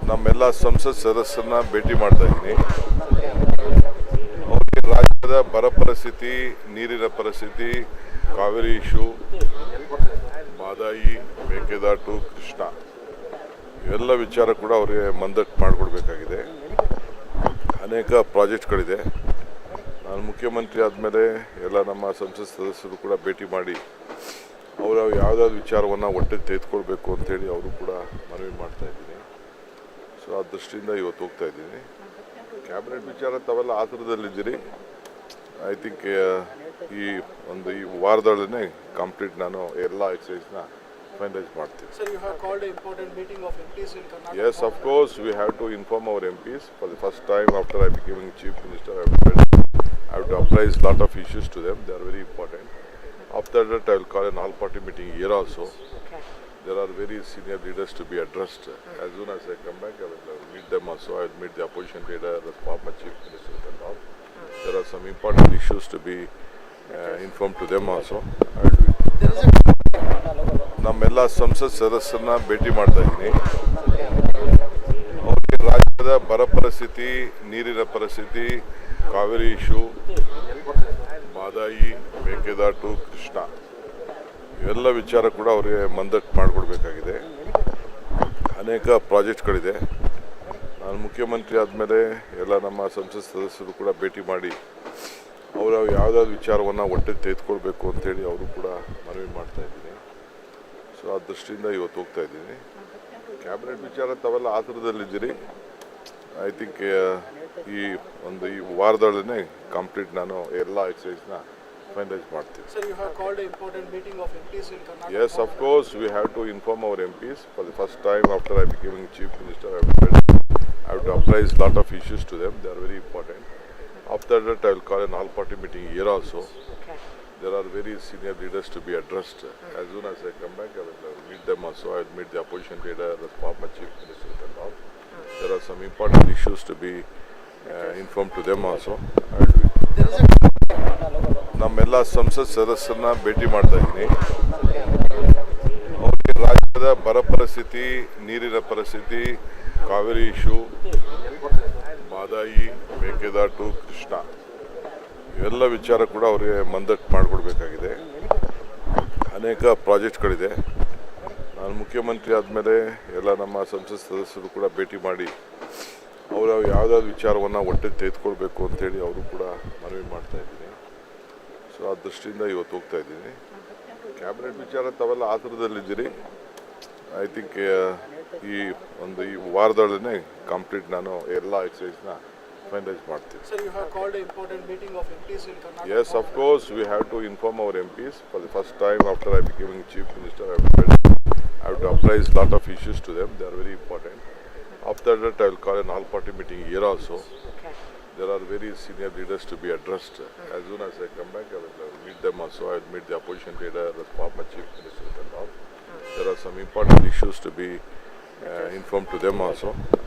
ನಮ್ಮೆಲ್ಲ ಸಂಸತ್ ಸದಸ್ಯರನ್ನ ಭೇಟಿ ಮಾಡ್ತಾ ಇದ್ದೀನಿ. ಅವರಿಗೆ ರಾಜ್ಯದ ಬರ ಪರಿಸ್ಥಿತಿ, ನೀರಿನ ಪರಿಸ್ಥಿತಿ, ಕಾವೇರಿ ಇಶ್ಯೂ, ಮಾದಾಯಿ, ಮೇಕೆದಾಟು, ಕೃಷ್ಣ ಇವೆಲ್ಲ ವಿಚಾರ ಕೂಡ ಅವರಿಗೆ ಮಂದಟ್ಟು ಮಾಡಿಕೊಡ್ಬೇಕಾಗಿದೆ. ಅನೇಕ ಪ್ರಾಜೆಕ್ಟ್ಗಳಿದೆ. ನಾನು ಮುಖ್ಯಮಂತ್ರಿ ಆದಮೇಲೆ ಎಲ್ಲ ನಮ್ಮ ಸಂಸತ್ ಸದಸ್ಯರು ಕೂಡ ಭೇಟಿ ಮಾಡಿ ಅವರು ಯಾವುದಾದ್ರು ವಿಚಾರವನ್ನು ಒಟ್ಟಿಗೆ ತೆಗೆದುಕೊಳ್ಬೇಕು ಅಂತೇಳಿ ಅವರು ಕೂಡ ಮನವಿ ಮಾಡ್ತಾ ಇದ್ದೀನಿ. ಸೊ ಆ ದೃಷ್ಟಿಯಿಂದ ಇವತ್ತು ಹೋಗ್ತಾ ಇದ್ದೀನಿ. ಕ್ಯಾಬಿನೆಟ್ ವಿಚಾರ ತಾವೆಲ್ಲ ಆತುರದಲ್ಲಿದ್ದೀರಿ. ಐ ಥಿಂಕ್ ಈ ವಾರದೊಳಗೆ ಕಂಪ್ಲೀಟ್ ನಾನು ಎಲ್ಲ ಎಕ್ಸಸೈಸ್ನ ಫೈನಲೈಸ್ ಮಾಡ್ತೀನಿ. Sir, you have called an important meeting of MPs in Karnataka. Yes, of course, we have to inform our MPs. For the first time after I becoming Chief Minister, I have to apprise lot of issues to them. They are very important. After that, I will call an all-party meeting here also. Okay. There are very senior leaders to be addressed. As soon as I come back, I will meet them also. I will meet the opposition leader, the former Chief Minister and all. There are some important issues to be informed to them also. I will do it. ನಮ್ಮೆಲ್ಲ ಸಂಸತ್ ಸದಸ್ಯರನ್ನ ಭೇಟಿ ಮಾಡ್ತಾ ಇದ್ದೀನಿ. ಅವರಿಗೆ ರಾಜ್ಯದ ಬರ ಪರಿಸ್ಥಿತಿ, ನೀರಿನ ಪರಿಸ್ಥಿತಿ, ಕಾವೇರಿ ಇಶ್ಯೂ, ಮಾದಾಯಿ, ಮೇಕೆದಾಟು, ಕೃಷ್ಣ ಇವೆಲ್ಲ ವಿಚಾರ ಕೂಡ ಅವರಿಗೆ ಮಂದಟ್ಟು ಮಾಡಿಕೊಡ್ಬೇಕಾಗಿದೆ. ಅನೇಕ ಪ್ರಾಜೆಕ್ಟ್ಗಳಿದೆ. ನಾನು ಮುಖ್ಯಮಂತ್ರಿ ಆದಮೇಲೆ ಎಲ್ಲ ನಮ್ಮ ಸಂಸತ್ ಸದಸ್ಯರು ಕೂಡ ಭೇಟಿ ಮಾಡಿ ಅವರು ಯಾವುದಾದ್ರು ವಿಚಾರವನ್ನು ಒಟ್ಟಿಗೆ ತೆಗೆದುಕೊಳ್ಬೇಕು ಅಂತೇಳಿ ಅವರು ಕೂಡ ಮನವಿ ಮಾಡ್ತಾ ಇದ್ದೀನಿ. ಸೊ ಆ ದೃಷ್ಟಿಯಿಂದ ಇವತ್ತು ಹೋಗ್ತಾ ಇದ್ದೀನಿ. ಕ್ಯಾಬಿನೆಟ್ ವಿಚಾರ ತಾವೆಲ್ಲ ಆತುರದಲ್ಲಿದ್ದೀರಿ. ಐ ಥಿಂಕ್ ಈ ವಾರದೊಳಗೆ ಕಂಪ್ಲೀಟ್ ನಾನು ಎಲ್ಲ ಎಕ್ಸಸೈಸ್ನ ಫೈನಲೈಸ್ ಮಾಡ್ತೀನಿ. Sir, you have called an important meeting of MPs in Karnataka. Yes, of course, we have to inform our MPs. For the first time after I becoming Chief Minister, I have to apprise lot of issues to them. They are very important. After that, I will call an all-party meeting here also. Okay. There are very senior leaders to be addressed. As soon as I come back, I will meet them also. I will meet the opposition leader, the former Chief Minister and all. There are some important issues to be informed to them also. I will do it. ನಮ್ಮೆಲ್ಲ ಸಂಸತ್ ಸದಸ್ಯರನ್ನ ಭೇಟಿ ಮಾಡ್ತಾ ಇದ್ದೀನಿ. ಅವರಿಗೆ ರಾಜ್ಯದ ಬರ ಪರಿಸ್ಥಿತಿ, ನೀರಿನ ಪರಿಸ್ಥಿತಿ, ಕಾವೇರಿ ಇಶ್ಯೂ, ಮಾದಾಯಿ, ಮೇಕೆದಾಟು, ಕೃಷ್ಣ ಇವೆಲ್ಲ ವಿಚಾರ ಕೂಡ ಅವರಿಗೆ ಮಂದಟ್ಟು ಮಾಡಿಕೊಡ್ಬೇಕಾಗಿದೆ. ಅನೇಕ ಪ್ರಾಜೆಕ್ಟ್ಗಳಿದೆ. ನಾನು ಮುಖ್ಯಮಂತ್ರಿ ಆದಮೇಲೆ ಎಲ್ಲ ನಮ್ಮ ಸಂಸತ್ ಸದಸ್ಯರು ಕೂಡ ಭೇಟಿ ಮಾಡಿ ಅವರು ಯಾವುದಾದ್ರು ವಿಚಾರವನ್ನು ಒಟ್ಟಿಗೆ ತೆಗೆದುಕೊಳ್ಬೇಕು ಅಂತೇಳಿ ಅವರು ಕೂಡ ಮನವಿ ಮಾಡ್ತಾ ಇದ್ದೀನಿ. ಸೊ ಆ ದೃಷ್ಟಿಯಿಂದ ಇವತ್ತು ಹೋಗ್ತಾ ಇದ್ದೀನಿ. ಕ್ಯಾಬಿನೆಟ್ ವಿಚಾರ ತಾವೆಲ್ಲ ಆತುರದಲ್ಲಿದ್ದೀರಿ. ಐ ಥಿಂಕ್ ಈ ವಾರದೊಳಗೆ ಕಂಪ್ಲೀಟ್ ನಾನು ಎಲ್ಲ ಎಕ್ಸಸೈಸ್ನ ಫೈನಲೈಸ್ ಮಾಡ್ತೀನಿ. Sir, you have called an important meeting of MPs in Karnataka. Yes, of course, we have to inform our MPs. For the first time after I becoming Chief Minister, I have to apprise lot of issues to them. They are very important. After that, I will call an all-party meeting here also. Okay. There are very senior leaders to be addressed. As soon as I come back, I will meet them also. I will meet the opposition leader, the former Chief Minister and all. There are some important issues to be informed to them also.